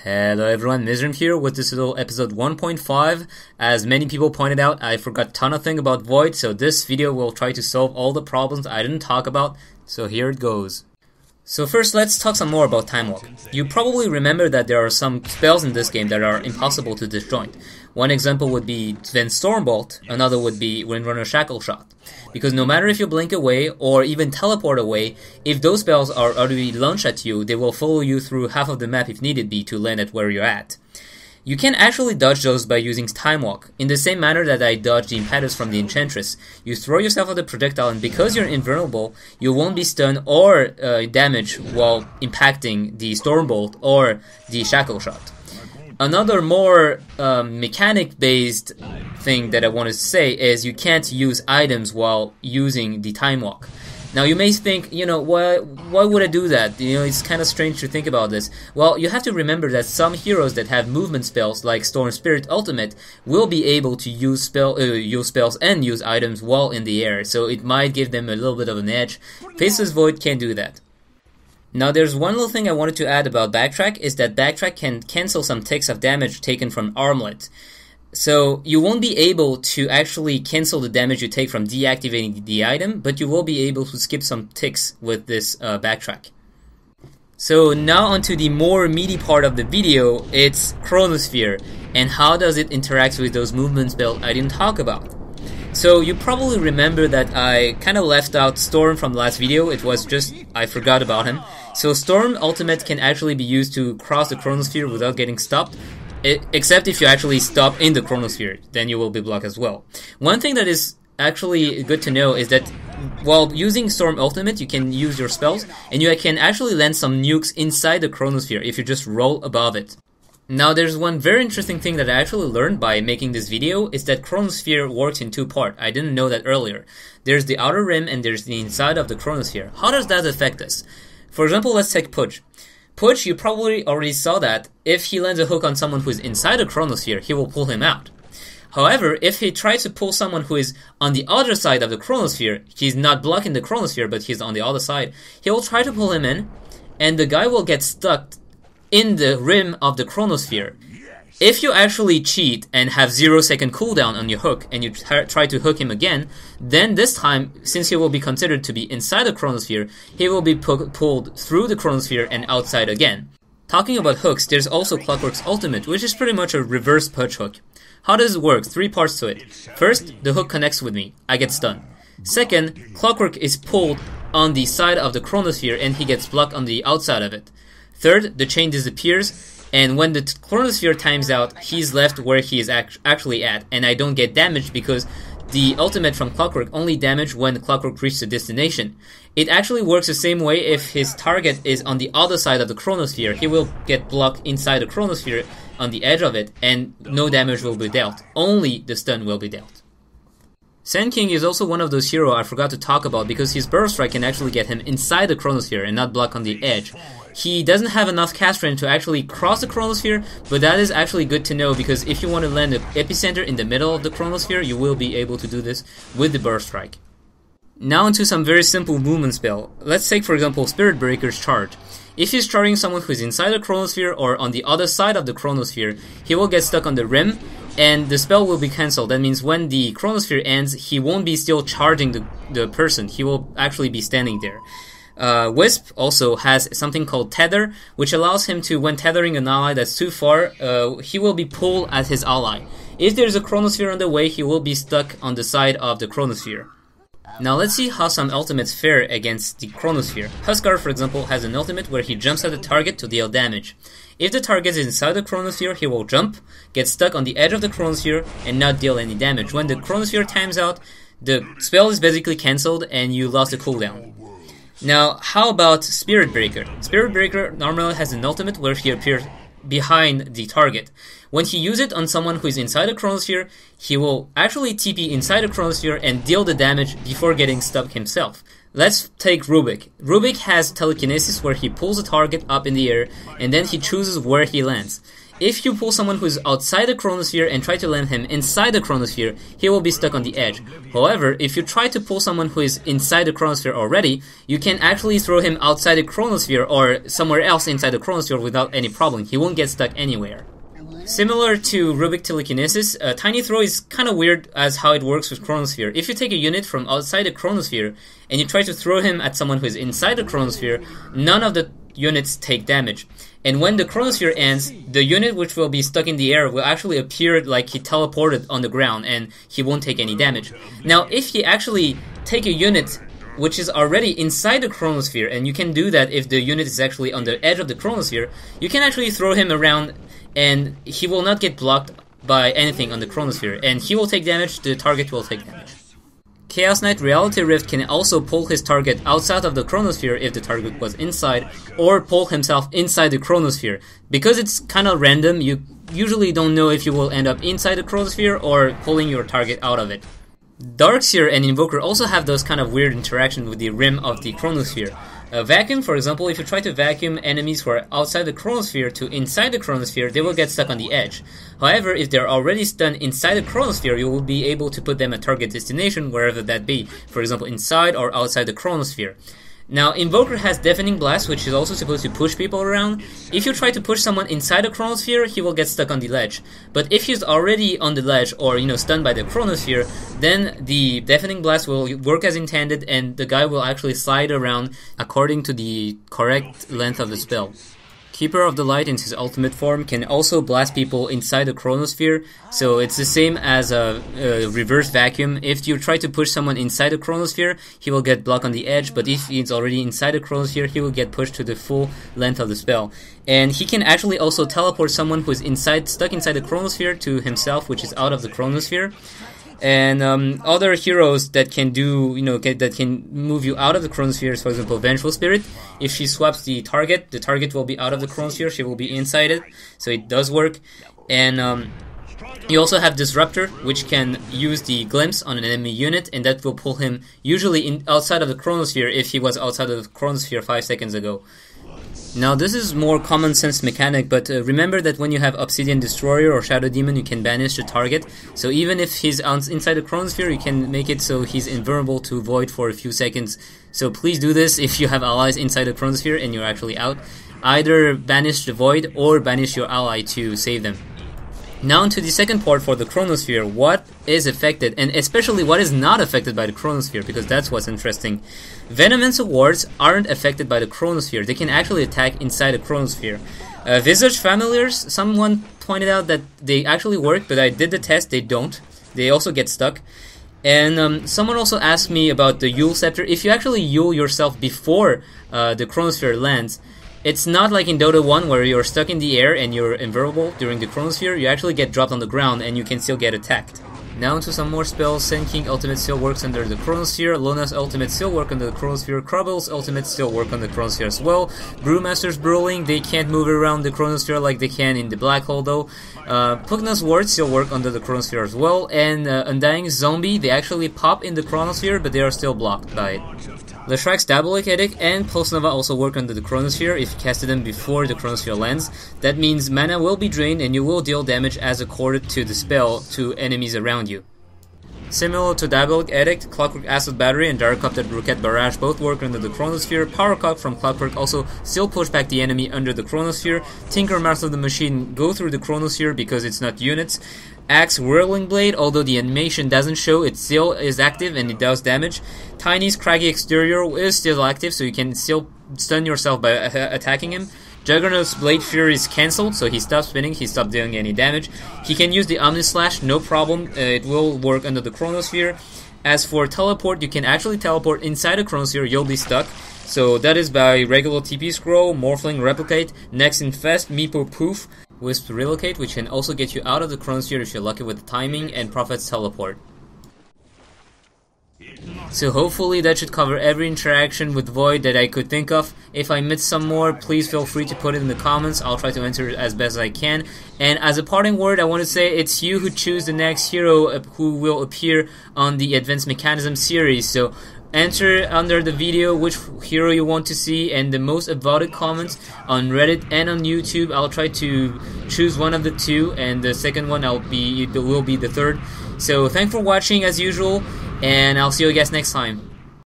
Hello everyone, Myzzrym here with this little episode 1.5. As many people pointed out, I forgot a ton of things about Void, so this video will try to solve all the problems I didn't talk about, so here it goes. So first, let's talk some more about Time Walk. You probably remember that there are some spells in this game that are impossible to disjoint. One example would be Sven Stormbolt, another would be Windrunner Shackle Shot. Because no matter if you blink away or even teleport away, if those spells are already launched at you, they will follow you through half of the map if needed be to land at where you're at. You can actually dodge those by using Time Walk, in the same manner that I dodged the Impetus from the Enchantress. You throw yourself at the projectile, and because you're invulnerable, you won't be stunned or damaged while impacting the Stormbolt or the Shackle Shot. Another more mechanic-based thing that I want to say is you can't use items while using the Time Walk. Now you may think, why would I do that? It's kind of strange to think about this. Well, you have to remember that some heroes that have movement spells, like Storm Spirit Ultimate, will be able to use spells and use items while in the air, so it might give them a little bit of an edge. Faceless Void can't do that. Now there's one little thing I wanted to add about Backtrack, is that Backtrack can cancel some ticks of damage taken from Armlet. So you won't be able to actually cancel the damage you take from deactivating the item, but you will be able to skip some ticks with this Backtrack. So now onto the more meaty part of the video, it's Chronosphere, and how does it interact with those movement spells I didn't talk about. So you probably remember that I kind of left out Storm from the last video. It was just, I forgot about him. So Storm Ultimate can actually be used to cross the Chronosphere without getting stopped. Except if you actually stop in the Chronosphere, then you will be blocked as well. One thing that is actually good to know is that while using Storm Ultimate, you can use your spells, and you can actually land some nukes inside the Chronosphere if you just roll above it. Now there's one very interesting thing that I actually learned by making this video, is that Chronosphere works in two parts. I didn't know that earlier. There's the outer rim and there's the inside of the Chronosphere. How does that affect us? For example, let's take Pudge. Pudge, you probably already saw that if he lands a hook on someone who is inside the Chronosphere, he will pull him out. However, if he tries to pull someone who is on the other side of the Chronosphere, he's not blocking the Chronosphere, but he's on the other side, he will try to pull him in, and the guy will get stuck in the rim of the Chronosphere. If you actually cheat and have 0-second cooldown on your hook and you try to hook him again, then this time, since he will be considered to be inside the Chronosphere, he will be pulled through the Chronosphere and outside again. Talking about hooks, there's also Clockwork's Ultimate, which is pretty much a reverse Pudge hook. How does it work? 3 parts to it. First, the hook connects with me. I get stunned. Second, Clockwork is pulled on the side of the Chronosphere and he gets blocked on the outside of it. Third, the chain disappears, and when the Chronosphere times out, he's left where he is actually at, and I don't get damaged because the ultimate from Clockwork only damage when Clockwork reaches the destination. It actually works the same way if his target is on the other side of the Chronosphere. He will get blocked inside the Chronosphere on the edge of it, and no damage will be dealt. Only the stun will be dealt. Sandking is also one of those heroes I forgot to talk about because his Burrow Strike can actually get him inside the Chronosphere and not block on the edge. He doesn't have enough cast range to actually cross the Chronosphere, but that is actually good to know because if you want to land the epicenter in the middle of the Chronosphere, you will be able to do this with the Burrow Strike. Now into some very simple movement spell. Let's take for example Spirit Breaker's Charge. If he's charging someone who is inside the Chronosphere or on the other side of the Chronosphere, he will get stuck on the rim and the spell will be cancelled. That means when the Chronosphere ends, he won't be still charging the person, he will actually be standing there. Wisp also has something called Tether, which allows him to, when tethering an ally that's too far, he will be pulled at his ally. If there's a Chronosphere on the way, he will be stuck on the side of the Chronosphere. Now let's see how some ultimates fare against the Chronosphere. Huskar, for example, has an ultimate where he jumps at the target to deal damage. If the target is inside the Chronosphere, he will jump, get stuck on the edge of the Chronosphere, and not deal any damage. When the Chronosphere times out, the spell is basically cancelled and you lost the cooldown. Now, how about Spirit Breaker? Spirit Breaker normally has an ultimate where he appears behind the target. When he uses it on someone who is inside the Chronosphere, he will actually TP inside the Chronosphere and deal the damage before getting stuck himself. Let's take Rubik. Rubik has telekinesis where he pulls a target up in the air and then he chooses where he lands. If you pull someone who's outside the Chronosphere and try to land him inside the Chronosphere, he will be stuck on the edge. However, if you try to pull someone who is inside the Chronosphere already, you can actually throw him outside the Chronosphere or somewhere else inside the Chronosphere without any problem. He won't get stuck anywhere. Similar to Rubik Telekinesis, Tiny Throw is kind of weird as how it works with Chronosphere. If you take a unit from outside the Chronosphere and you try to throw him at someone who is inside the Chronosphere, none of the units take damage. And when the Chronosphere ends, the unit which will be stuck in the air will actually appear like he teleported on the ground and he won't take any damage. Now, if you actually take a unit which is already inside the Chronosphere, and you can do that if the unit is actually on the edge of the Chronosphere, you can actually throw him around and he will not get blocked by anything on the Chronosphere, and he will take damage, the target will take damage. Chaos Knight Reality Rift can also pull his target outside of the Chronosphere if the target was inside, or pull himself inside the Chronosphere. Because it's kind of random, you usually don't know if you will end up inside the Chronosphere or pulling your target out of it. Darkseeker and Invoker also have those kind of weird interactions with the rim of the Chronosphere. Vacuum, for example, if you try to vacuum enemies who are outside the Chronosphere to inside the Chronosphere, they will get stuck on the edge. However, if they're already stunned inside the Chronosphere, you will be able to put them at target destination, wherever that be. For example, inside or outside the Chronosphere. Now, Invoker has Deafening Blast, which is also supposed to push people around. If you try to push someone inside the Chronosphere, he will get stuck on the ledge. But if he's already on the ledge or, stunned by the Chronosphere, then the Deafening Blast will work as intended and the guy will actually slide around according to the correct length of the spell. Keeper of the Light in his ultimate form can also blast people inside the Chronosphere, so it's the same as a reverse vacuum. If you try to push someone inside the Chronosphere, he will get blocked on the edge, but if he's already inside the Chronosphere, he will get pushed to the full length of the spell. And he can actually also teleport someone who is stuck inside the Chronosphere to himself, which is out of the Chronosphere. And other heroes that can do, that can move you out of the Chronosphere is, for example, Vengeful Spirit. If she swaps the target will be out of the Chronosphere, she will be inside it, so it does work. And you also have Disruptor, which can use the Glimpse on an enemy unit, and that will pull him usually outside of the Chronosphere if he was outside of the Chronosphere 5 seconds ago. Now, this is more common sense mechanic, but remember that when you have Obsidian Destroyer or Shadow Demon, you can banish the target. So even if he's inside the Chronosphere, you can make it so he's invulnerable to Void for a few seconds. So please do this if you have allies inside the Chronosphere and you're actually out. Either banish the Void or banish your ally to save them. Now to the second part for the Chronosphere, what is affected, and especially what is not affected by the Chronosphere, because that's what's interesting. Venomous Awards aren't affected by the Chronosphere, they can actually attack inside the Chronosphere. Visage Familiars, someone pointed out that they actually work, but I did the test, they don't. They also get stuck. And someone also asked me about the Yule Scepter. If you actually Yule yourself before the Chronosphere lands, it's not like in Dota 1 where you're stuck in the air and you're invulnerable during the Chronosphere. You actually get dropped on the ground and you can still get attacked. Now to some more spells. Sandking Ultimate still works under the Chronosphere. Lona's Ultimate still work under the Chronosphere. Krubel's Ultimate still work on the Chronosphere as well. Brewmaster's Brawling, they can't move around the Chronosphere like they can in the Black Hole though. Pugna's Ward still work under the Chronosphere as well. And Undying Zombie, they actually pop in the Chronosphere, but they are still blocked by it. Leshrax's Diabolic Edict and PostNeva also work under the Chronosphere if you casted them before the Chronosphere lands. That means mana will be drained and you will deal damage as accorded to the spell to enemies around you. Similar to Diabolic Edict, Clockwork Acid Battery and Dark Cup Rocket Barrage both work under the Chronosphere. Power Cup from Clockwork also still push back the enemy under the Chronosphere. Tinker Master of the Machine go through the Chronosphere because it's not units. Axe Whirling Blade, although the animation doesn't show, it still is active and it does damage. Tiny's Craggy Exterior is still active, so you can still stun yourself by attacking him. Juggernaut's Blade Fury is cancelled, so he stops spinning, he stopped doing any damage. He can use the Omni Slash, no problem, it will work under the Chronosphere. As for Teleport, you can actually teleport inside the Chronosphere, you'll be stuck. So that is by regular TP Scroll, Morphling Replicate, Next Infest, Meepo Poof, Wisp Relocate, which can also get you out of the Chronosphere if you're lucky with the timing, and Prophet's Teleport. So hopefully that should cover every interaction with Void that I could think of. If I missed some more, please feel free to put it in the comments. I'll try to answer it as best as I can. And as a parting word, I want to say it's you who choose the next hero who will appear on the Advanced Mechanism series. So answer under the video which hero you want to see, and the most voted comments on Reddit and on YouTube. I'll try to choose one of the two, and the second one will be the third. So thanks for watching as usual, and I'll see you guys next time.